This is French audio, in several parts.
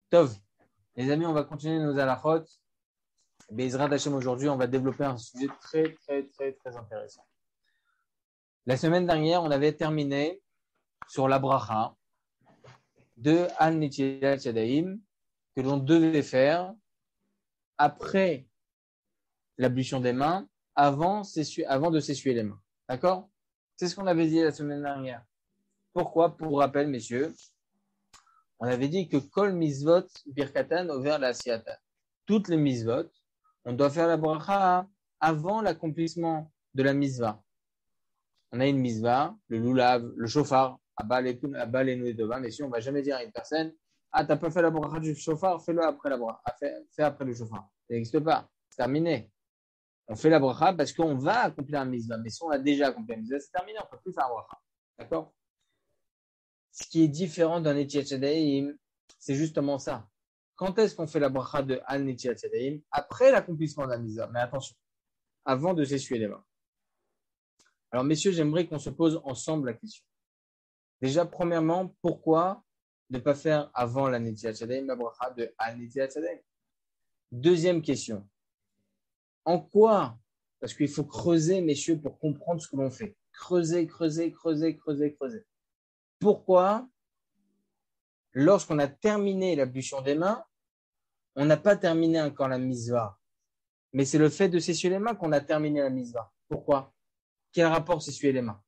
Tov, les amis, on va continuer nos halachot. Bezrat Hashem, aujourd'hui, on va développer un sujet très, très, très, très intéressant. La semaine dernière, on avait terminé sur la bracha de Al-Netilat Yadayim que l'on devait faire après l'ablution des mains, avant de s'essuyer les mains. D'accord? C'est ce qu'on avait dit la semaine dernière. Pourquoi? Pour rappel, messieurs, on avait dit que Kol Misvot Birkatan over la Siata. Toutes les Misvot, on doit faire la bracha avant l'accomplissement de la Misva. On a une Misva, le Lulav, le Shofar, Abba et Dova. Messieurs, on ne va jamais dire à une personne, ah, t'as pas fait la bracha du Shofar, fais-le après la bracha. Fais après le Shofar. Ça n'existe pas. C'est terminé. On fait la bracha parce qu'on va accomplir un Misva. Mais si on a déjà accompli un Misva, c'est terminé. On ne peut plus faire la bracha. D'accord? Ce qui est différent d'un Netilat Yadayim, c'est justement ça. Quand est-ce qu'on fait la bracha de Al-Netilat Yadayim? Après l'accomplissement de la Misva. Mais attention, avant de s'essuyer les mains. Alors, messieurs, j'aimerais qu'on se pose ensemble la question. Déjà, premièrement, pourquoi ne pas faire avant la Netilat Yadayim la bracha de Al-Netilat Yadayim? Deuxième question. En quoi? Parce qu'il faut creuser, messieurs, pour comprendre ce que l'on fait. Creuser. Pourquoi, lorsqu'on a terminé l'ablution des mains, on n'a pas terminé encore la misva? Mais c'est le fait de s'essuyer les mains qu'on a terminé la misva. Pourquoi? Quel rapport s'essuyer les mains?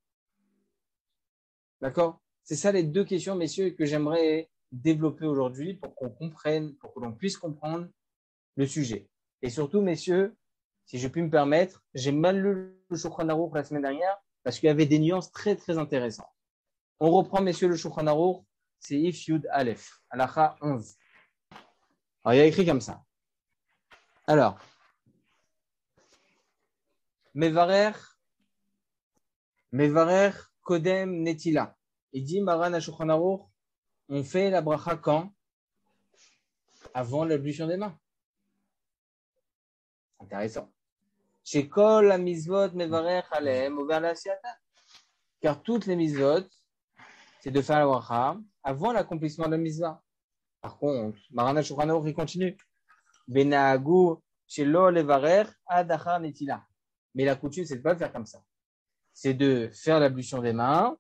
D'accord? C'est ça les deux questions, messieurs, que j'aimerais développer aujourd'hui pour qu'on comprenne, pour que l'on puisse comprendre le sujet. Et surtout, messieurs, si je puis me permettre, j'ai mal lu le Shulchan Aruch la semaine dernière parce qu'il y avait des nuances très, très intéressantes. On reprend, messieurs, le Shulchan Aruch, c'est If Yud Aleph, Halacha 11. Alors, il y a écrit comme ça. Alors, Mevarer Kodem Netila. Il dit, Maran Shulchan Aruch, on fait la bracha quand? Avant l'ablution des mains. Intéressant. Chez Kol la misvot Mevarer Aleem Over la Siata. Car toutes les misvot, c'est de faire la bracha avant l'accomplissement de la misva. Par contre, Marana Shulchan Aruch, il continue. Benahagu shelo levarer ad achar netila. Mais la coutume, c'est de ne pas le faire comme ça. C'est de faire l'ablution des mains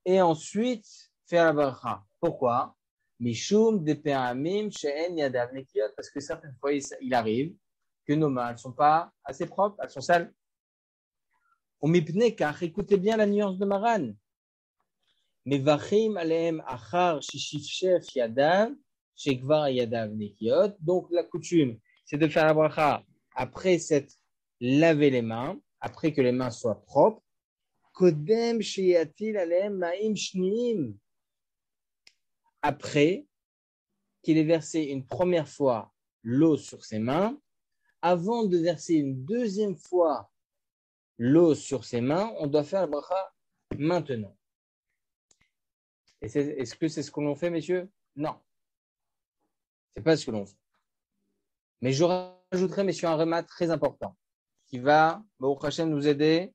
et ensuite faire la bracha. Pourquoi? Mishum de pe'amim she'en yadav nekiyot. Parce que certaines fois, il arrive que nos mains ne sont pas assez propres, elles sont sales. On mipne car écoutez bien la nuance de Maran. Mevachim alehem achar shishifshef yadav shekvar yadav nekiyot. Donc la coutume, c'est de faire la bracha après s'être lavé les mains, après que les mains soient propres. Kodem sheyatil alehem ma'im shniim. Après qu'il ait versé une première fois l'eau sur ses mains, avant de verser une deuxième fois l'eau sur ses mains, on doit faire la bracha maintenant. Est-ce que c'est ce que l'on fait, messieurs? Non. Ce n'est pas ce que l'on fait. Mais je rajouterai, messieurs, un remat très important qui va, au Hachem, nous aider,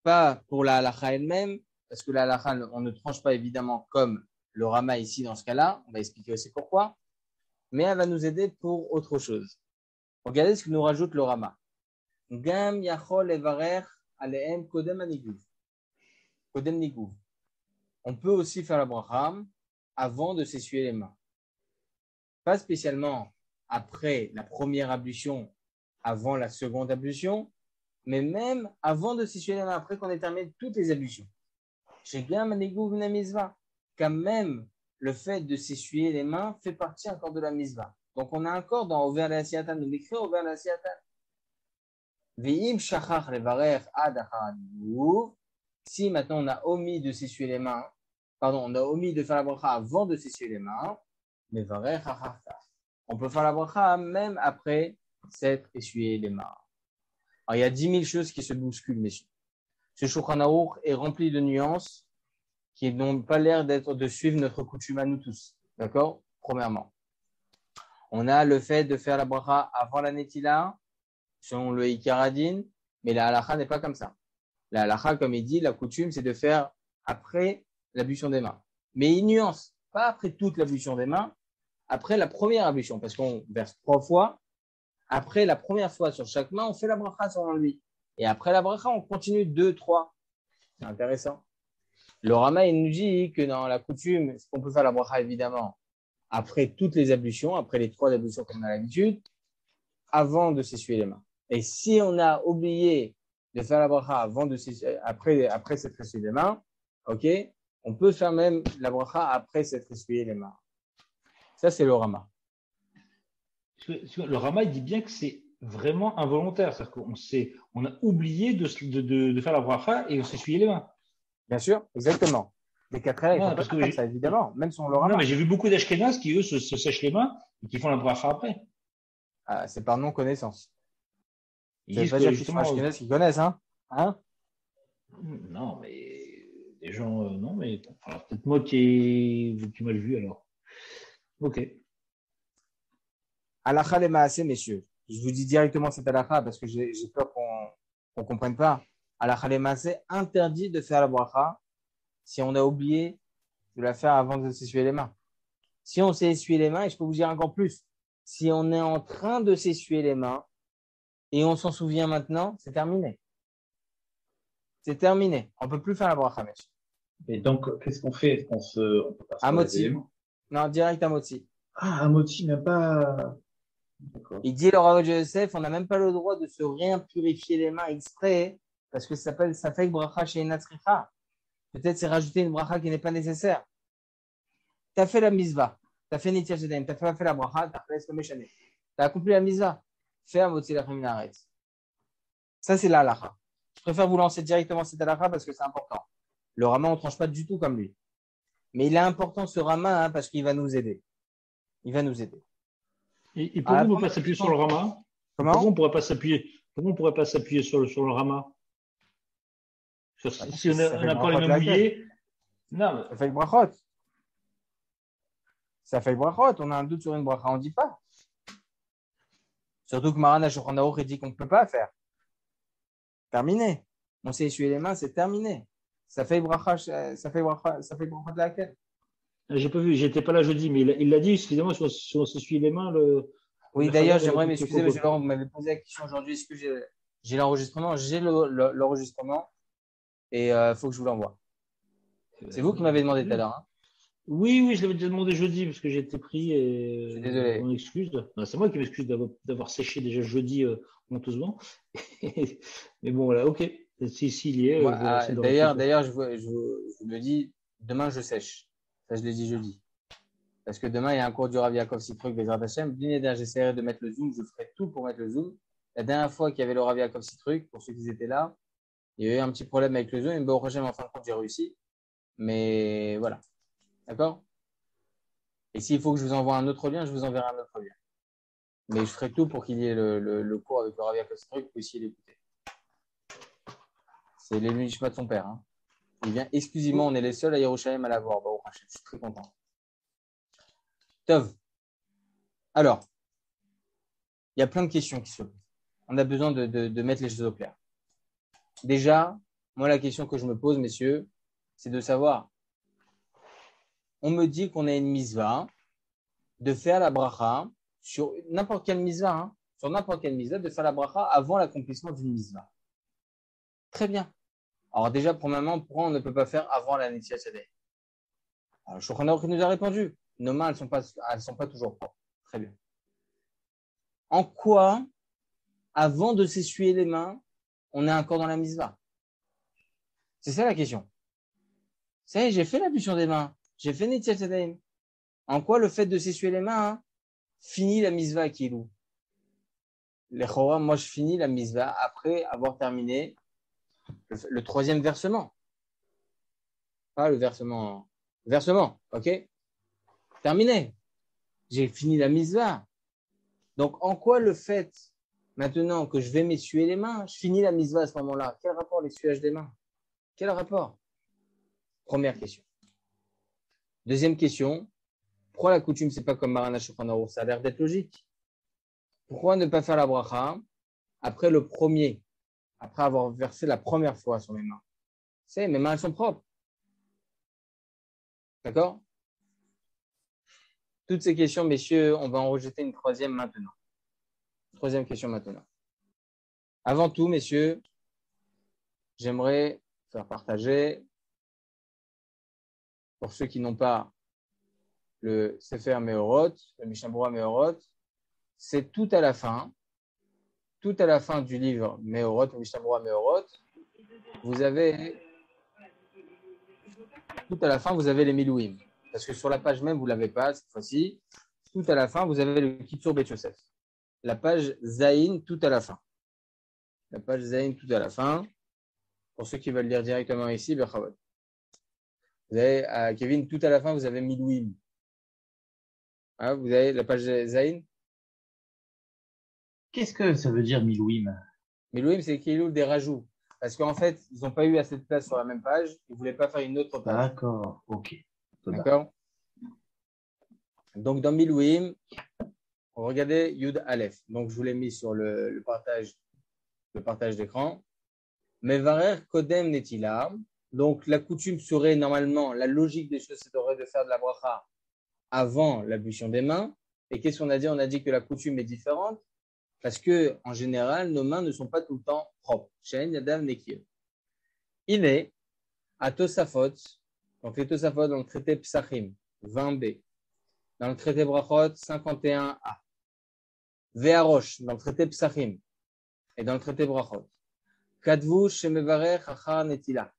pas pour la halakha elle-même, parce que la halakha, on ne tranche pas évidemment comme le Rama ici dans ce cas-là, on va expliquer aussi pourquoi, mais elle va nous aider pour autre chose. Regardez ce que nous rajoute le Rama. Gam yachol evarer alehem kodem niguv. On peut aussi faire la bracha avant de s'essuyer les mains. Pas spécialement après la première ablution, avant la seconde ablution, mais même avant de s'essuyer les mains, après qu'on ait terminé toutes les ablutions. Chez Gam niguv na misva, quand même le fait de s'essuyer les mains fait partie encore de la misva. Donc on a encore dans Over la Siatan, nous l'écrit Over la Siatan. Ve'im shachach levarer ad achar niguv. Si maintenant on a omis de s'essuyer les mains, on a omis de faire la bracha avant de s'essuyer les mains, mais on peut faire la bracha même après s'être essuyé les mains. Alors il y a 10 000 choses qui se bousculent, messieurs. Ce Shulchan Aruch est rempli de nuances qui n'ont pas l'air de suivre notre coutume à nous tous. D'accord? Premièrement. On a le fait de faire la bracha avant la netila, selon le Ikaradin, mais la halakha n'est pas comme ça. La halakha, comme il dit, la coutume, c'est de faire après l'ablution des mains. Mais il nuance, pas après toute l'ablution des mains, après la première ablution, parce qu'on verse 3 fois. Après la première fois sur chaque main, on fait la bracha sur lui. Et après la bracha, on continue 2, 3. C'est intéressant. Le Rama, il nous dit que dans la coutume, on peut faire la bracha évidemment après toutes les ablutions, après les 3 ablutions comme on a l'habitude, avant de s'essuyer les mains. Et si on a oublié de faire la bracha après s'être essuyé les mains, ok, on peut faire même la bracha après s'être essuyé les mains. Ça, c'est le Rama. Le Rama, il dit bien que c'est vraiment involontaire. C'est-à-dire on a oublié de faire la bracha et on s'essuyer les mains. Bien sûr, exactement. Les 4 heures, il faut Parce pas que faire ça, évidemment, même si on le non, Rama. mais j'ai vu beaucoup d'Ashkénazes qui, eux, se sèchent les mains et qui font la bracha après. Ah, c'est par non-connaissance. Ils Ça veut disent pas que dire qu'ils sont justement. ashkénazes qui connaissent, hein? Non, mais les gens, non, mais bon, alors, peut-être moi qui ai mal vu alors. Ok. Halakha les maaseh, messieurs. Je vous dis directement cette halakha parce que j'ai peur qu'on comprenne pas. Halakha les maaseh, interdit de faire la bracha si on a oublié de la faire avant de s'essuyer les mains. Si on s'est essuyé les mains, et je peux vous dire encore plus, si on est en train de s'essuyer les mains et on s'en souvient maintenant, c'est terminé. C'est terminé. On ne peut plus faire la bracha, messieurs. Et donc, qu'est-ce qu'on fait? On peut pas se laver Amoti. les mains. Non, direct Amoti. Ah, Amoti n'a pas. D'accord. Il dit le Rav Yosef, on n'a même pas le droit de se réimpurifier les mains exprès parce que ça s'appelle Safek Bracha chez Natricha. Peut-être c'est rajouter une bracha qui n'est pas nécessaire. Tu as fait la misva, tu as fait Nitiach Yadayim, tu as fait la bracha, tu as fait le Meshane. Tu as accompli la misva. Fais Amoti la Minaret. Ça, c'est la halakha. Je préfère vous lancer directement cette halakha parce que c'est important. Le Rama, on ne tranche pas du tout comme lui. Mais il est important ce Rama parce qu'il va nous aider. Il va nous aider. Et pourquoi on ne peut pas s'appuyer sur le Rama? Comment? Pourquoi on ne pourrait pas s'appuyer sur le Rama? Si on n'a pas les mains mouillées. Non. Ça fait le brachot. Ça fait le brachot. On a un doute sur une bracha, on ne dit pas. Surtout que Maran Shulchan Aruch dit qu'on ne peut pas faire. Terminé. On s'est essuyé les mains, c'est terminé. Ça fait le brachot de laquelle? J'ai pas vu, j'étais pas là jeudi, mais il l'a dit, évidemment, si on s'essuie les mains. Oui, d'ailleurs, j'aimerais m'excuser, monsieur Laurent, vous m'avez posé la question aujourd'hui. Est-ce que j'ai l'enregistrement? J'ai l'enregistrement et il faut que je vous l'envoie. C'est vous qui m'avez demandé tout à l'heure. Hein? Oui, je l'avais déjà demandé jeudi parce que j'ai été pris et je suis désolé. On m'excuse. C'est moi qui m'excuse d'avoir séché déjà jeudi honteusement. Mais bon, voilà, ok. S'il y est. D'ailleurs, je vous le dis, demain je sèche. Ça, je l'ai dit jeudi. Parce que demain, il y a un cours du Rav Yaakov Sitruk Bezrat Hashem. J'essaierai de mettre le zoom. Je ferai tout pour mettre le zoom. La dernière fois qu'il y avait le Rav Yaakov Sitruk, pour ceux qui étaient là, il y a eu un petit problème avec le zoom. Mais au prochain, en fin de compte, j'ai réussi. Mais voilà. D'accord? Et s'il faut que je vous envoie un autre lien, je vous enverrai un autre lien. Mais je ferai tout pour qu'il y ait le cours avec le Rav Yaakov Sitruk, pour essayer d'écouter. C'est l'élu Nishmat de son père. Hein. Il vient exclusivement, on est les seuls à Yerushalayim à l'avoir. Je suis très content. Tov. Alors, il y a plein de questions qui se posent. On a besoin de mettre les choses au clair. Déjà, moi, la question que je me pose, messieurs, c'est de savoir, on me dit qu'on a une misva de faire la bracha sur n'importe quelle misva, sur n'importe quelle misva, de faire la bracha avant l'accomplissement d'une misva. Très bien. Alors déjà, premièrement, pourquoi on ne peut pas faire avant la Nitiat Yadayim? Alors, le Shulchan Aruch nous a répondu. Nos mains, elles sont pas toujours propres. Très bien. En quoi, avant de s'essuyer les mains, on est encore dans la misva? C'est ça la question. Ça y est, j'ai fait l'ablution des mains. J'ai fait Nitiat Yadayim. En quoi le fait de s'essuyer les mains finit la misva qui est où? Les chora, moi je finis la misva après avoir terminé le troisième versement. Pas le versement. Versement, ok? Terminé. J'ai fini la misva. Donc, en quoi le fait, maintenant que je vais m'essuyer les mains, je finis la misva à ce moment-là? Quel rapport l'essuyage des mains? Quel rapport? Première question. Deuxième question. Pourquoi la coutume, c'est pas comme Maran Shulchan Aruch? Ça a l'air d'être logique. Pourquoi ne pas faire la bracha après après avoir versé la première fois sur mes mains? Mes mains, elles sont propres. D'accord? Toutes ces questions, messieurs, on va en rejeter une troisième maintenant. Troisième question maintenant. Avant tout, messieurs, j'aimerais faire partager, pour ceux qui n'ont pas le Sefer Meorot, le Mishnah Berurah Meorot, c'est tout à la fin du livre Meorot, le Mishnah Berurah Meorot, vous avez les Milouim. Parce que sur la page même, vous ne l'avez pas cette fois-ci. Tout à la fin, vous avez le Kitzur Bet Yosef. La page Zayin, tout à la fin. La page Zayin, tout à la fin. Pour ceux qui veulent lire directement ici, Bechavot. Vous avez, Kevin, tout à la fin, vous avez Milouim. Hein, vous avez la page Zayin. Qu'est-ce que ça veut dire Milouim? Milouim, c'est Kilou des rajouts. Parce qu'en fait, ils n'ont pas eu assez de place sur la même page. Ils ne voulaient pas faire une autre page. D'accord, ok. D'accord. Donc, dans Milouim, regardez Yud Aleph. Donc, je vous l'ai mis sur le partage d'écran. Mevarer Kodem Netila. Donc, la coutume serait normalement, la logique des choses, c'est de faire de la bracha avant l'ablution des mains. Et qu'est-ce qu'on a dit? On a dit que la coutume est différente parce que, en général, nos mains ne sont pas tout le temps propres. Shein Yadav Nekir. Il est à Tosafot, donc les Tosafot dans le traité Psachim, 20b, dans le traité Brachot, 51a, Ve'arosh, dans le traité Psachim, et dans le traité Brachot, Kadvu Shemevarech Achar Netila.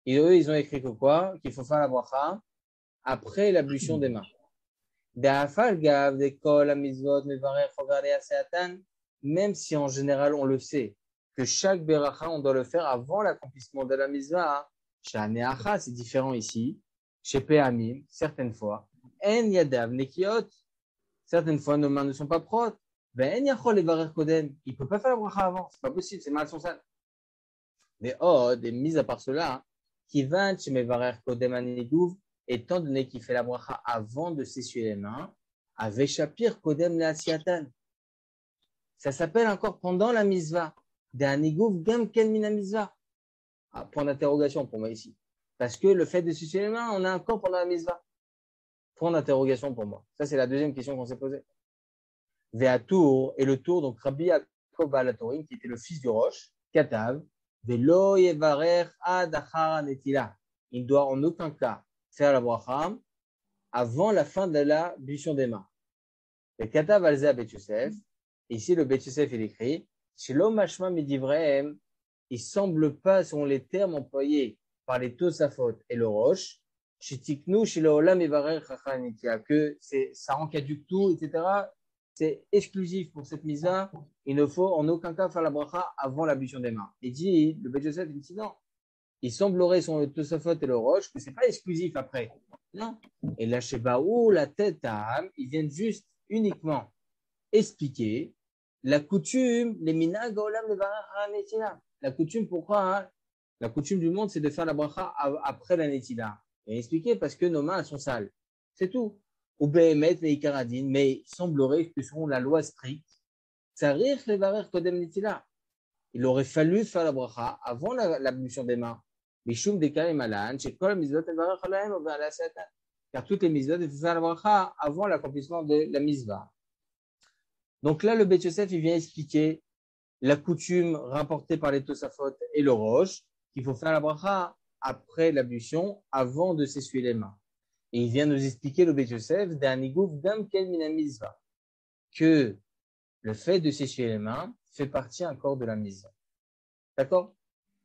Et eux, ils ont écrit que quoi? Qu'il faut faire la bracha après l'ablution des mains. Da'afal gav dekol amizvot mevarech chogarei aseatan, même si en général on le sait, que chaque beracha, on doit le faire avant l'accomplissement de la mitzvah. Chez Aneacha, c'est différent ici. Chez Pe'amim, certaines fois. En yadav nekiot, certaines fois nos mains ne sont pas propres. Ben en yachol levarer kodem, il ne peut pas faire la bracha avant, c'est pas possible, c'est mal son sale. Mais des mises à part cela, qui vint chez mevarer kodem anidouv, étant donné qu'il fait la bracha avant de s'essuyer les mains, avec Shapir kodem leasiatan. Ça s'appelle encore pendant la mitzvah. D'anigouf gam ken mina mitzvah. Point d'interrogation pour moi ici. Parce que le fait de s'essuyer les mains, on a encore pendant la mitzvah. Point d'interrogation pour moi. Ça, c'est la deuxième question qu'on s'est posée. Ve'atour, et le tour, donc Rabbi Yaakov Balatorim, qui était le fils du Rosh, Katav, Ve'lo yevarer ad achar netila. Il ne doit en aucun cas faire la bracha avant la fin de l'ablution des mains. Le Katav alza Bet Yosef. Ici, le Bet Yosef, il écrit, Shelo mashma midivrehem, il semble pas, selon les termes employés par les Tosafot et le Rosh, Shitiknu shelo olam evarer chachanitia, que ça rend caduc tout, etc. C'est exclusif pour cette mise-là. Il ne faut en aucun cas faire la bracha avant l'ablution des mains. Il dit, le Bet Yosef, il dit non. Il semblerait, selon le Tosafot et le Rosh, que c'est pas exclusif après. Non. Et là, chez Baou, la tête à âme, ils viennent juste uniquement expliquer la coutume, les minag olam levarer netila. La coutume, pourquoi? Hein? La coutume du monde, c'est de faire la bracha après la netila. Et expliquer parce que nos mains elles sont sales. C'est tout. Ou behemet veikaradin, mais il semblerait que selon la loi stricte, tsarich levarer kodem netila. Il aurait fallu faire la bracha avant l'ablution des mains. Mishum dekal malan, shekol mizvot levarer alaim ou ve'ala satan. Car toutes les mizvot, il faut faire la bracha avant l'accomplissement de la mizvah. Donc là, le Bet Yosef, il vient expliquer la coutume rapportée par les Tosafot et le Rosh, qu'il faut faire la bracha après l'ablution, avant de s'essuyer les mains. Et il vient nous expliquer, le Bet Yosef, que le fait de s'essuyer les mains fait partie encore de la mitzvah. D'accord?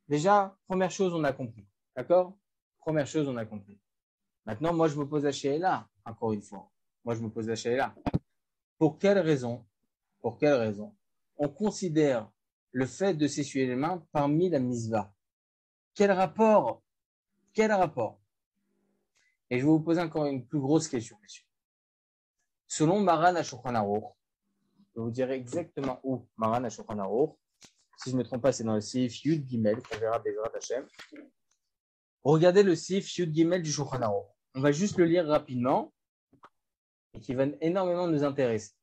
Déjà, première chose, on a compris. D'accord? Première chose, on a compris. Maintenant, moi, je me pose la sheila, encore une fois. Moi, je me pose la sheila. Pour quelle raison on considère le fait de s'essuyer les mains parmi la mitzvah? Quel rapport? Et je vais vous poser encore une plus grosse question, messieurs. Selon Maran HaShulchan Aruch, je vous dirai exactement où Maran HaShulchan Aruch, si je ne me trompe pas, c'est dans le Seif Yud Gimel, qu'on verra Bezrat Hashem. Regardez le Seif Yud Gimel du Shulchan Aruch. On va juste le lire rapidement et qui va énormément nous intéresser.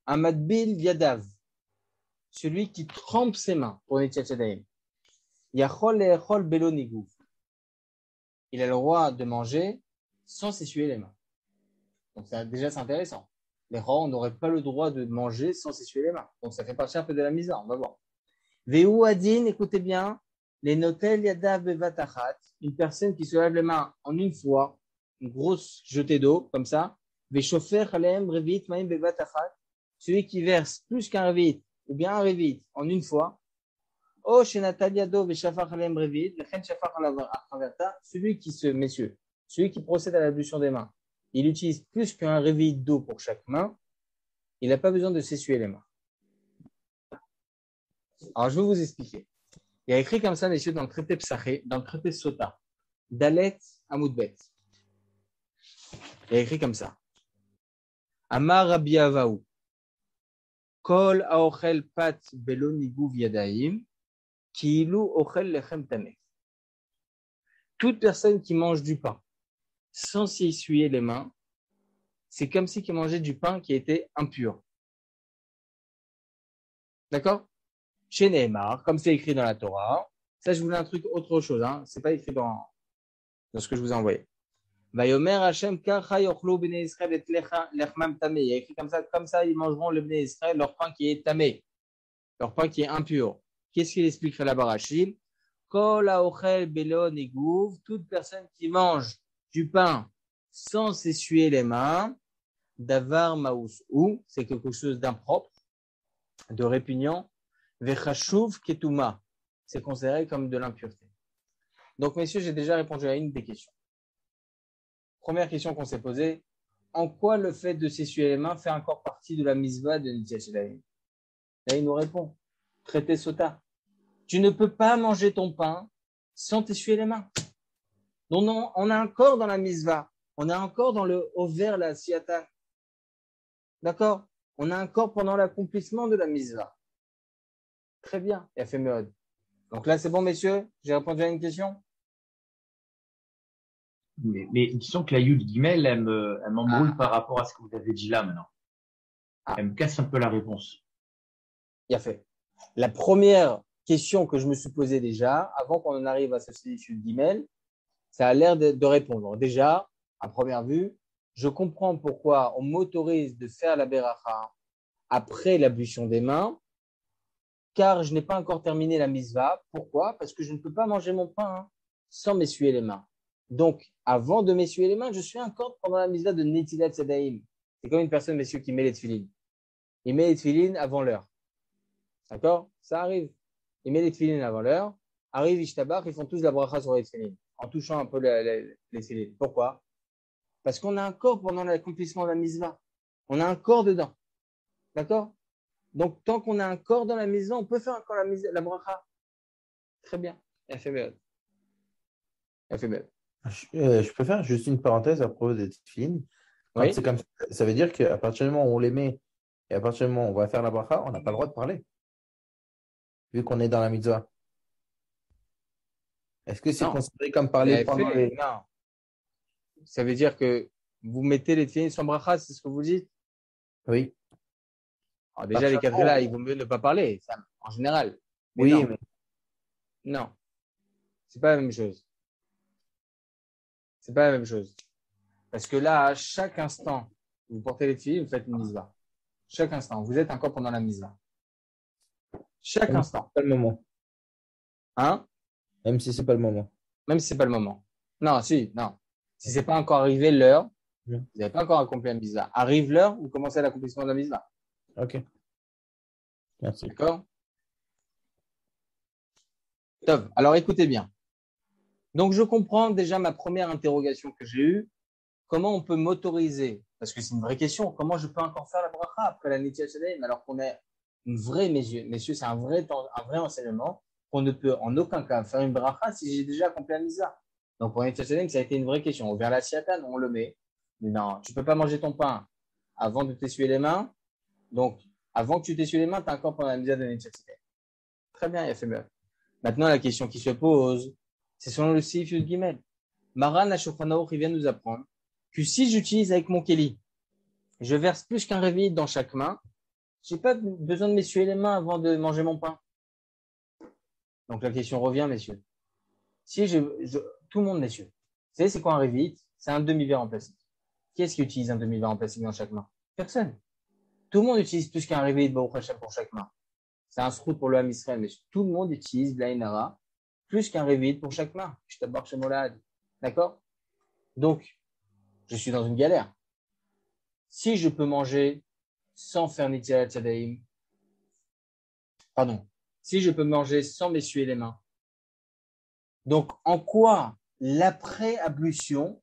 Amadbil Yadav, celui qui trempe ses mains pour Netilat Yadayim. Yachol le'echol belo niguf. Il a le droit de manger sans s'essuyer les mains. Donc, déjà, c'est intéressant. Les rois, on n'aurait pas le droit de manger sans s'essuyer les mains. Donc, ça fait partie un peu de la mise. On va voir. Vehu Adin, écoutez bien, les notel yadav bevatachat, une personne qui se lave les mains en une fois, une grosse jetée d'eau, comme ça. Veshofer alem revit maim bevatachat, celui qui verse plus qu'un revit, ou bien un revit en une fois. Oh, chez Nataliado veshafar alem revit, lechen shafar alaverta, celui qui messieurs, celui qui procède à l'ablution des mains, il utilise plus qu'un revit d'eau pour chaque main, il n'a pas besoin de s'essuyer les mains. Alors, je vais vous expliquer. Il y a écrit comme ça, messieurs, dans le traité Psaché, dans le traité Sota, Dalet Amoudbet. Il y a écrit comme ça. Amar Rabbi Avaou, Kol aochel pat belo niguv yadaim, kiilu ochel lechem tameh. Toute personne qui mange du pain sans s'y essuyer les mains, c'est comme si il mangeait du pain qui était impur. D'accord? Chez Nehemar, comme c'est écrit dans la Torah, ça je voulais un truc autre chose, hein. C'est pas écrit dans ce que je vous ai envoyé. Vayomer Hashem kacha yochlu bnei Israël et lechmam tameh. Il y a écrit comme ça ils mangeront le bnei Israël leur pain qui est tamé, leur pain qui est impur. Qu'est-ce qu'il explique là-bas Rashi? Kol haochel belo niguv, toute personne qui mange du pain sans s'essuyer les mains, davar maus ou, c'est quelque chose d'impropre, de répugnant. Vechashuv ketuma, c'est considéré comme de l'impureté. Donc, messieurs, j'ai déjà répondu à une des questions. Première question qu'on s'est posée, en quoi le fait de s'essuyer les mains fait encore partie de la misva de Netilat Yadayim? Là, il nous répond, traité Sota. Tu ne peux pas manger ton pain sans t'essuyer les mains. Donc, on a encore dans la misva, on a encore dans le over la siatan. D'accord? On a encore pendant l'accomplissement de la misva. Très bien, il a fait Meod. Donc là, c'est bon, messieurs? J'ai répondu à une question? Mais disons que la Yud Gimel, elle m'embrouille par rapport à ce que vous avez dit là maintenant. Elle me casse un peu la réponse. Il a fait. La première question que je me suis posée déjà, avant qu'on en arrive à ce Yud Gimel, ça a l'air de répondre. Déjà, à première vue, je comprends pourquoi on m'autorise de faire la beracha après l'ablution des mains, car je n'ai pas encore terminé la misva. Pourquoi? Parce que je ne peux pas manger mon pain sans m'essuyer les mains. Donc, avant de m'essuyer les mains, je suis encore pendant la misva de Netilat Yadayim. C'est comme une personne, messieurs, qui met les tefilines. Il met les tefilines avant l'heure. D'accord? Ça arrive. Il met les tefilines avant l'heure. Arrive Ishtabach, ils font tous la bracha sur les tefilines, en touchant un peu les tefilines. Pourquoi? Parce qu'on a un corps pendant l'accomplissement de la misva. On a un corps dedans. D'accord? Donc, tant qu'on a un corps dans la maison, on peut faire encore la bracha. Très bien. Elle fait belle. Elle fait belle. Je peux faire juste une parenthèse à propos des tefilines. Oui. C'est comme ça veut dire qu'à partir du moment où on les met et à partir du moment où on va faire la bracha, on n'a pas le droit de parler. Vu qu'on est dans la mitzvah. Est-ce que c'est considéré comme parler pendant les... Non. Ça veut dire que vous mettez les tefilines sans bracha, c'est ce que vous dites? Oui. Alors déjà, les cadres là, il vaut mieux ne pas parler, ça, en général. Mais oui, non. mais... Non. C'est pas la même chose. C'est pas la même chose. Parce que là, à chaque instant, vous portez les tefilines, vous faites une misva. Chaque instant. Vous êtes encore pendant la misva. Chaque instant. C'est pas le moment. Hein? Même si c'est pas le moment. Même si c'est pas le moment. Non, si, non. Si c'est pas encore arrivé l'heure, vous n'avez pas encore accompli la misva. Arrive l'heure, vous commencez l'accomplissement de la misva. Ok. Merci. D'accord? Top. Alors écoutez bien. Donc je comprends déjà ma première interrogation que j'ai eue. Comment on peut m'autoriser? Parce que c'est une vraie question. Comment je peux encore faire la bracha après la Netilat Yadayim alors qu'on est une vraie, messieurs, c'est un vrai enseignement qu'on ne peut en aucun cas faire une bracha si j'ai déjà accompli la misa. Donc pour Netilat Yadayim, ça a été une vraie question. Vers la siatan, on le met. Mais non, tu peux pas manger ton pain avant de t'essuyer les mains. Donc avant que tu t'essuies les mains, tu as encore pendant la misa de Netilat Yadayim. Très bien, il a fait mieux. Maintenant, la question qui se pose, c'est selon le Seif Yud Gimel. Maran HaShulchan Aruch, il vient nous apprendre que si j'utilise avec mon keli, je verse plus qu'un revit dans chaque main, je n'ai pas besoin de m'essuyer les mains avant de manger mon pain. Donc la question revient, messieurs. Si tout le monde, messieurs, vous savez c'est quoi un revit? C'est un demi-verre en plastique. Qui est-ce qui utilise un demi-vin en plastique dans chaque main? Personne. Tout le monde utilise plus qu'un réveil de Baruch Hashem pour chaque main. C'est un srout pour le Ham Israël, mais tout le monde utilise Blainara plus qu'un réveil pour chaque main. Je t'aborde chez Molad. D'accord? Donc, je suis dans une galère. Si je peux manger sans faire Nitilat Yadayim, si je peux manger sans m'essuyer les mains, donc en quoi l'après-ablution,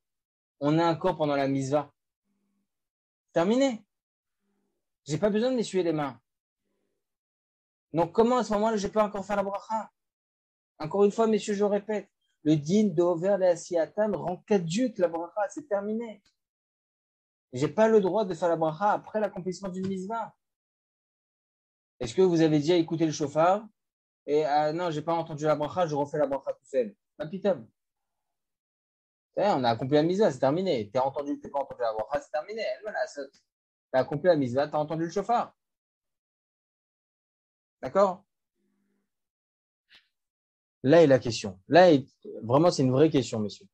on a un corps pendant la misva? Terminé. J'ai pas besoin de m'essuyer les mains. Donc comment à ce moment-là je peux encore faire la bracha? Encore une fois, messieurs, je répète, le din de Over de Asiatam rend caduque la bracha, c'est terminé. J'ai pas le droit de faire la bracha après l'accomplissement d'une misva. Est-ce que vous avez déjà écouté le chauffard et non, j'ai pas entendu la bracha, je refais la bracha tout seul? Pas pitable. On a accompli la misva, c'est terminé. T'as entendu, t'as pas entendu la bracha, c'est terminé. T'as accompli la misva, t'as entendu le chauffard. D'accord? Là est la question. Vraiment, c'est une vraie question, messieurs.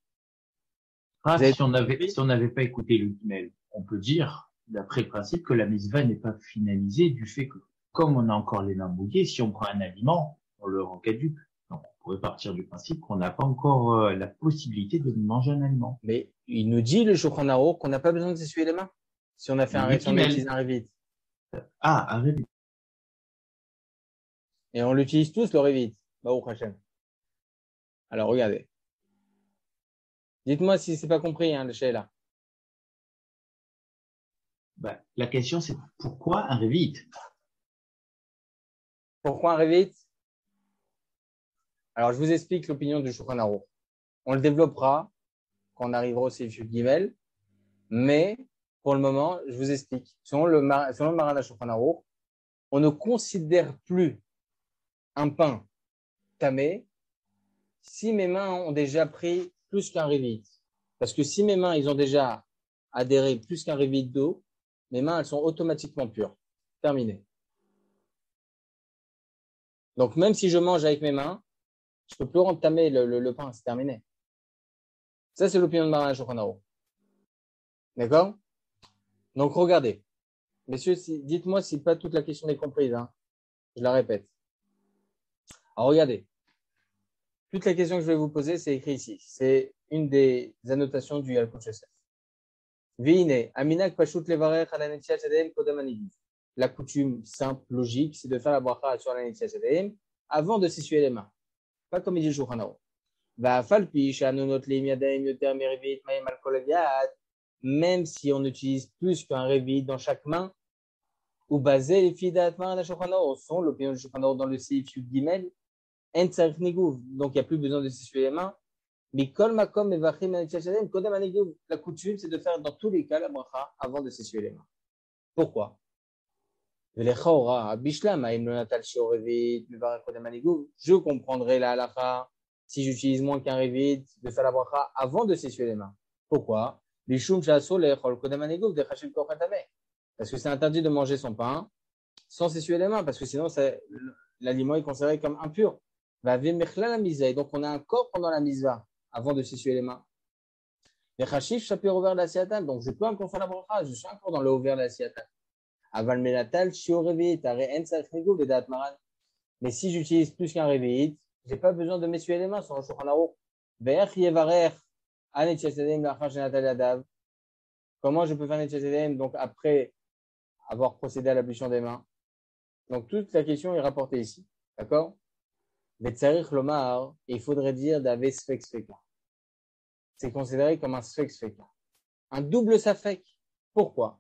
Si on n'avait pas écouté le email, on peut dire, d'après le principe, que la misva n'est pas finalisée du fait que, comme on a encore les mains mouillées, si on prend un aliment, on le rend caduque. Donc, on pourrait partir du principe qu'on n'a pas encore la possibilité de manger un aliment. Mais il nous dit, le Shulchan Aruch, qu'on n'a pas besoin de s'essuyer les mains. Si on a fait un révit. Ah, un révit. Et on l'utilise tous, le révit. Baruch Hashem. Alors, regardez. Dites-moi si c'est pas compris, le Sheila. La question, c'est pourquoi un révit? Pourquoi un révit? Alors, je vous explique l'opinion du Shulchan Aruch. On le développera quand on arrivera au Seif Gimel, mais pour le moment, je vous explique. Selon le Maran du Shulchan Aruch, on ne considère plus un pain tamé si mes mains ont déjà pris plus qu'un révit. Parce que si mes mains, ils ont déjà adhéré plus qu'un révit d'eau, mes mains, elles sont automatiquement pures. Terminé. Donc, même si je mange avec mes mains, je peux plus entamer le pain, c'est terminé. Ça, c'est l'opinion de Maran Shulchan Aruch. D'accord? Donc, regardez. Messieurs, dites-moi si pas toute la question est comprise. Je la répète. Alors, regardez. Toute la question que je vais vous poser, c'est écrit ici. C'est une des annotations du Yalkut Yosef. Vine, Aminak Pashut Levarech ala Netilat Yadayim Kodem Haniguf. La coutume simple, logique, c'est de faire la bracha sur la Netilat Yadayim avant de s'essuyer les mains. Pas comme il dit le Shulchan Aruch. Même si on utilise plus qu'un révit dans chaque main, ou basé les filles d'Atman la Shulchan Aruch sont l'opinion du Shulchan Aruch dans le Seif Yud Gimel. Donc, il n'y a plus besoin de s'essuyer les mains. La coutume, c'est de faire dans tous les cas la bracha avant de s'essuyer les mains. Pourquoi? Je comprendrai la halakha si j'utilise moins qu'un révit de faire la bracha avant de s'essuyer les mains. Pourquoi? Parce que c'est interdit de manger son pain sans s'essuyer les mains, parce que sinon l'aliment est considéré comme impur. Donc on a un corps pendant la misva avant de s'essuyer les mains. Donc je peux encore faire la bracha, je suis encore dans le ouvert de la siata. Mais si j'utilise plus qu'un révit, j'ai pas besoin de m'essuyer les mains sur le Shulchan Aruch. Comment je peux faire Netilat Yadayim donc après avoir procédé à l'ablution des mains? Donc toute la question est rapportée ici, d'accord? Mais tzarich lomar, il faudrait dire d'ave sfek sfeka. C'est considéré comme un sfek sfeka, un double safek. Pourquoi?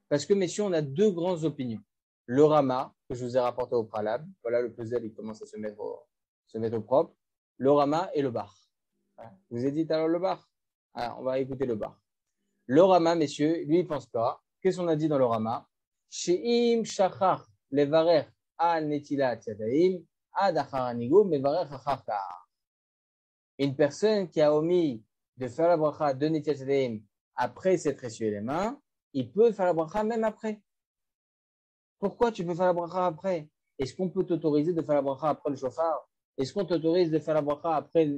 Parce que messieurs, on a deux grandes opinions. Le Rama que je vous ai rapporté au préalable, voilà le puzzle, il commence à se mettre au propre. Le Rama et le Bar. Je vous ai dit alors le Bar. Alors, on va écouter le Bar. Le Rama, messieurs, lui, il pense pas. Qu'est-ce qu'on a dit dans le Rama? She'im shachach levarer al netilat yadayim ad achar hanigum mevarer achar ka'ar. Une personne qui a omis de faire la bracha de netilat yadayim après s'être essuyé les mains, il peut faire la bracha même après. Pourquoi tu peux faire la bracha après? Est-ce qu'on peut t'autoriser de faire la bracha après le shofar? Est-ce qu'on t'autorise de faire la bracha après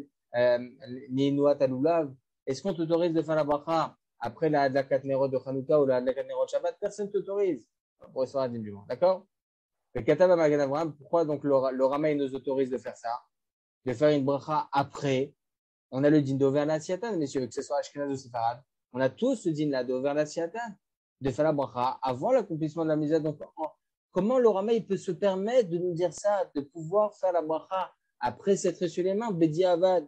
Ninuat Alulav? Est-ce qu'on t'autorise de faire la bracha après la Hadlakat Nerot de Hanouka ou la Hadlakat Nerot de Shabbat, personne ne t'autorise pour les soirs du mois. D'accord? Le Katav Magen Avraham, pourquoi donc le Rama il nous autorise de faire ça? De faire une bracha après. On a le din d'Over la Siatan, messieurs, que ce soit Ashkenaz ou Séfarad. On a tous ce din là d'Over la Siatan, de faire la bracha avant l'accomplissement de la mitzvah. Donc, comment le Rama il peut se permettre de nous dire ça, de pouvoir faire la bracha après s'être sur les mains, Bedi Avad?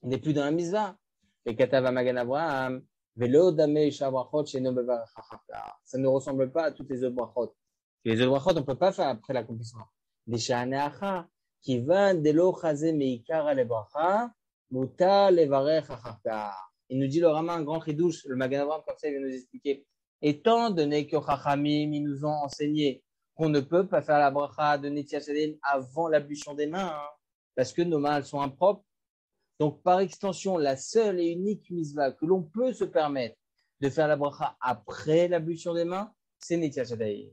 On n'est plus dans la mitzvah. Le Katav Magen Avraham, Velo Dame Shabrachot Sheno Bevar Chachaka. Ça ne ressemble pas à toutes les autres brachot. Les autres brachot, on ne peut pas faire après l'accomplissement. Des Sha'aneacha, qui va de lo Chazé Meikara le bracha, Muta Levarech Chachaka. Il nous dit le Rama un grand chidouche, le Magen Avraham, comme ça, il vient nous expliquer. Étant donné que Chachamim, ils nous ont enseigné qu'on ne peut pas faire la bracha de Netilat Yadayim avant l'ablution des mains, hein, parce que nos mains, elles sont impropres. Donc, par extension, la seule et unique mitzvah que l'on peut se permettre de faire la bracha après l'ablution des mains, c'est Netilat Yadayim.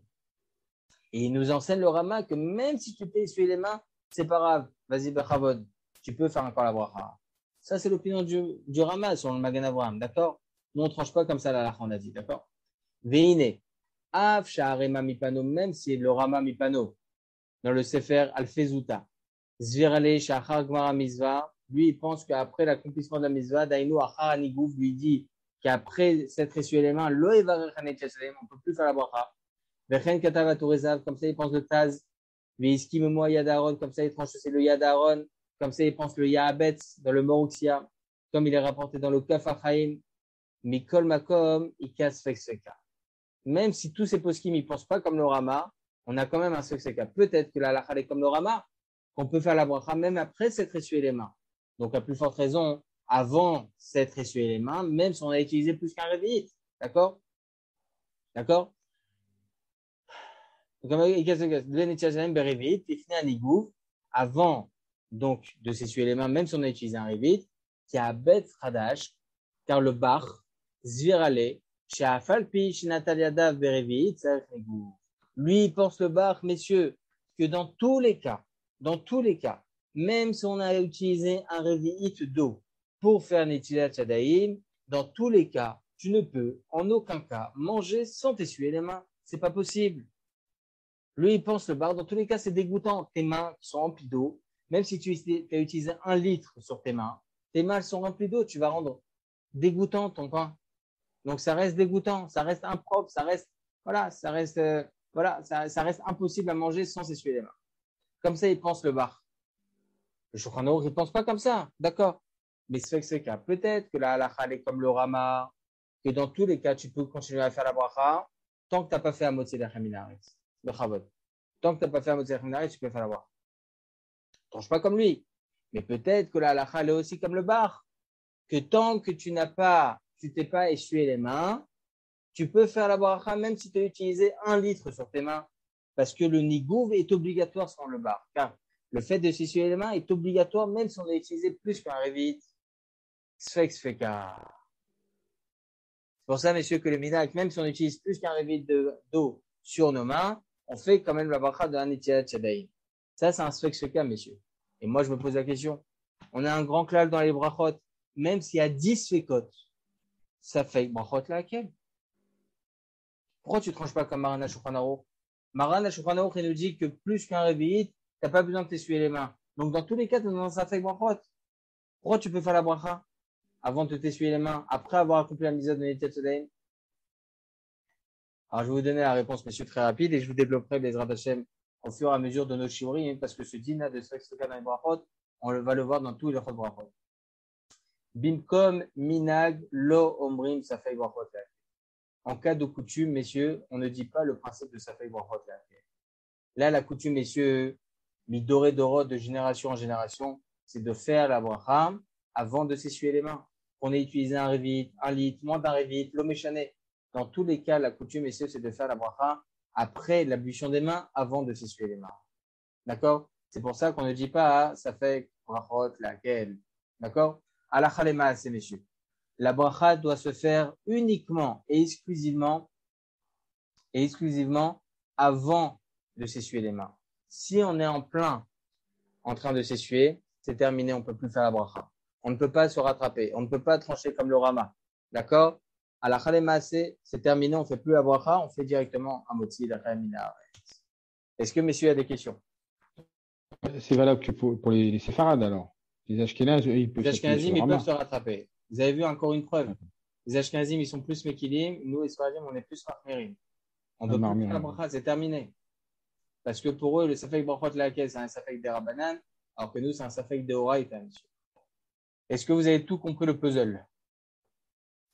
Et il nous enseigne le Rama que même si tu t'es essuyé les mains, c'est pas grave. Vas-y, Bechavod, tu peux faire encore la bracha. Ça, c'est l'opinion du Rama sur le Magen Avraham, d'accord? Nous, on ne tranche pas comme ça la on a dit, d'accord? Veine, Av Sha'arema Mipano, même si le Rama Mipano, dans le Sefer Al-Fezuta, Zvirale Sha'achar Gmara Mizvah, lui, il pense qu'après l'accomplissement de la Mizvah, Dainu Achar Anigouf lui dit qu'après s'être essuyé les mains, Lo Evarech Hanetilat Yadayim, on ne peut plus faire la bracha. Vechen Katav Aturezav, comme ça, il pense le Taz. Veiskim Moa Yadaron, comme ça, il tranche c'est le Yadaron. Comme ça, il pense le Yahabetz dans le Moruxia, comme il est rapporté dans le Kaf Achaim. Mikol Makom, Ikas Fekseka. Même si tous ces poskim, ils ne pensent pas comme le Rama, on a quand même un Fekseka. Peut-être que la halakha est comme le Rama, qu'on peut faire la bracha même après s'être essuyé les mains. Donc, à plus forte raison, avant s'être essuyé les mains, même si on a utilisé plus qu'un réveillite. D'accord? D'accord? Avant donc de s'essuyer les mains, même si on a utilisé un révit, qui a bet Hadash, car le Bach, Zvirale, Shafalpi, Shinataliada, Berevit, lui, il pense le Bach, messieurs, que dans tous les cas, même si on a utilisé un révit d'eau pour faire Netilat Yadayim, dans tous les cas, tu ne peux en aucun cas manger sans t'essuyer les mains. C'est pas possible. Lui, il pense le bar. Dans tous les cas, c'est dégoûtant. Tes mains qui sont remplies d'eau, même si tu as utilisé 1 litre sur tes mains, elles sont remplies d'eau. Tu vas rendre dégoûtant ton pain. Donc, ça reste dégoûtant, ça reste impropre, ça reste impossible à manger sans s'essuyer les mains. Comme ça, il pense le bar. Le Shulchan Aruch, il pense pas comme ça. D'accord. Mais c'est ce cas. Peut-être que la halakha est comme le Rama, que dans tous les cas, tu peux continuer à faire la bracha tant que tu n'as pas fait un motzi lechem minaretz. Tant que tu n'as pas fait un motzi lechem minaretz, tu peux faire la bracha. Ne tranche pas comme lui. Mais peut-être que la halakha est aussi comme le bar, que tant que tu t'es pas essuyé les mains, tu peux faire la bracha même si tu as utilisé 1 litre sur tes mains. Parce que le nigouv est obligatoire sur le bar. Car le fait de s'essuyer les mains est obligatoire même si on a utilisé plus qu'un révit. C'est pour ça, messieurs, que le minhag, même si on utilise plus qu'un révit d'eau sur nos mains, on fait quand même la bracha de Netilat Yadayim. Ça, c'est un sfek-sfeka, messieurs. Et moi, je me pose la question. On a un grand klal dans les brachot. Même s'il y a 10 sfekot, ça fait brachot laquelle? Pourquoi tu ne tranches pas comme Maran Shulchan Aruch? Maran Shulchan Aruch, il nous dit que plus qu'un révit, tu n'as pas besoin de t'essuyer les mains. Donc, dans tous les cas, tu es dans un safek brachot. Pourquoi tu peux faire la bracha avant de t'essuyer les mains, après avoir accompli la mitzvah de Netilat Yadayim? Alors, je vais vous donner la réponse, messieurs, très rapide, et je vous développerai Bezrat Hashem au fur et à mesure de nos shiurim, parce que ce dîner de sfek-sfeka dans les brachot, on va le voir dans tous les brachot. Bimkom minag lo omrim safek brachot. En cas de coutume, messieurs, on ne dit pas le principe de safek brachot. Là, la coutume, messieurs, midoré dorot de génération en génération, c'est de faire la bracha avant de s'essuyer les mains. On ait utilisé un révit, 1 litre, moins d'un révit, l'eau méchanée. Dans tous les cas, la coutume, messieurs, c'est de faire la bracha après l'ablution des mains, avant de s'essuyer les mains. D'accord? C'est pour ça qu'on ne dit pas ça fait brachot laquelle. D'accord? Halakha lemaaseh, messieurs. La bracha doit se faire uniquement et exclusivement avant de s'essuyer les mains. Si on est en train de s'essuyer, c'est terminé, on ne peut plus faire la bracha. On ne peut pas se rattraper, on ne peut pas trancher comme le Rama. D'accord? À la Khalemassé, c'est terminé, on ne fait plus la bracha, on fait directement un motzi, la Khamina. Est-ce que messieurs a des questions? C'est valable que pour les séfarades alors. Les Ashkénazes, eux, ils peuvent Les s'appuyer Ashkenazim, sur le ils peuvent Rama. se rattraper. Vous avez vu encore une preuve. Les Ashkenazim, ils sont plus Mekilim. Nous, les Sfaradim, on est plus Marmirim. On ne peut plus faire la bracha, c'est terminé. Parce que pour eux, le Safek Brachot Lakel, c'est un Safek des Rabbanan, alors que nous, c'est un Safek des Horaïta, monsieur. Est-ce que vous avez tout compris le puzzle?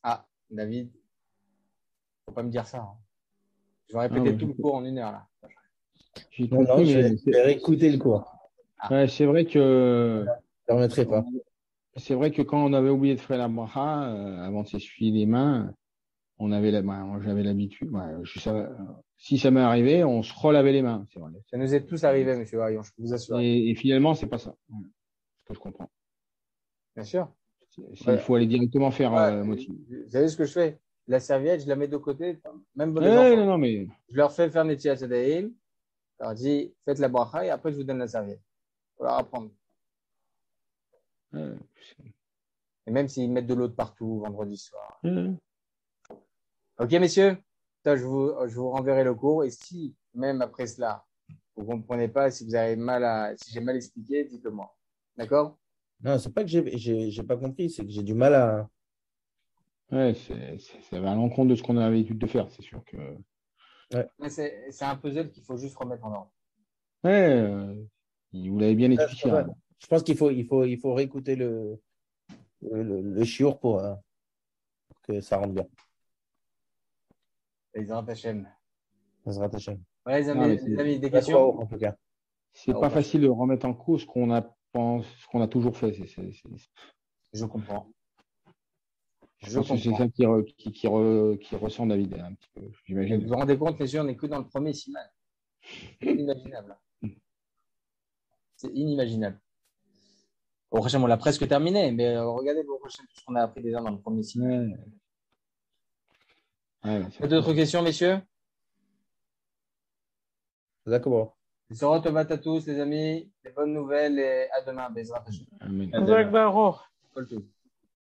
Ah, David, faut pas me dire ça. Hein. Je vais répéter tout le cours en 1 heure, là. J'ai Non, compris, je mais vais réécouter le cours. ouais, c'est vrai que Je ne permettrai pas. c'est vrai que quand on avait oublié de faire la bracha, avant de s'essuyer les mains, on avait moi, j'avais l'habitude. Ouais, si ça m'est arrivé, on se relavait les mains, c'est vrai. Ça nous est tous arrivé, monsieur Varion, je peux vous assurer. Et finalement, c'est pas ça. Ouais, ce que je comprends. Bien sûr. Il faut aller directement faire motif. Vous savez ce que je fais? La serviette, je la mets de côté, même pour les Ouais, enfants. non, mais Je leur fais faire Netilat Yadayim, je leur dis, faites la bracha et après, je vous donne la serviette. Il faut leur apprendre. ouais, Et même s'ils mettent de l'eau de partout vendredi soir. ouais. Ok, messieurs, ça, je vous renverrai le cours. Et si, même après cela, vous ne comprenez pas, si vous avez si j'ai mal expliqué, dites-le moi. D'accord? Non, c'est pas que j'ai pas compris, c'est que j'ai du mal à. Ouais, ça va à l'encontre de ce qu'on a l'habitude de faire, c'est sûr que. Mais c'est un puzzle qu'il faut juste remettre en ordre. Ouais, vous l'avez bien expliqué. Ouais. Je pense qu'il faut réécouter le chiour pour que ça rentre bien. Les Hachem. Ça se rattache. Voilà, les amis, des Pas questions? trop, en tout cas. C'est pas facile de remettre en cause ce qu'on a toujours fait. Je comprends. Je pense que c'est ça qui ressent David un petit peu, j'imagine. Vous vous rendez compte, messieurs, on n'est que dans le premier siman. C'est inimaginable. C'est inimaginable. Au prochain, on l'a presque terminé, mais regardez au prochain tout ce qu'on a appris déjà dans le premier siman. D'autres questions, messieurs? D'accord. Sorot Tovat à tous, les amis. Des bonnes nouvelles et à demain. Bezrat Hashem. Amen. À demain. Kol tout.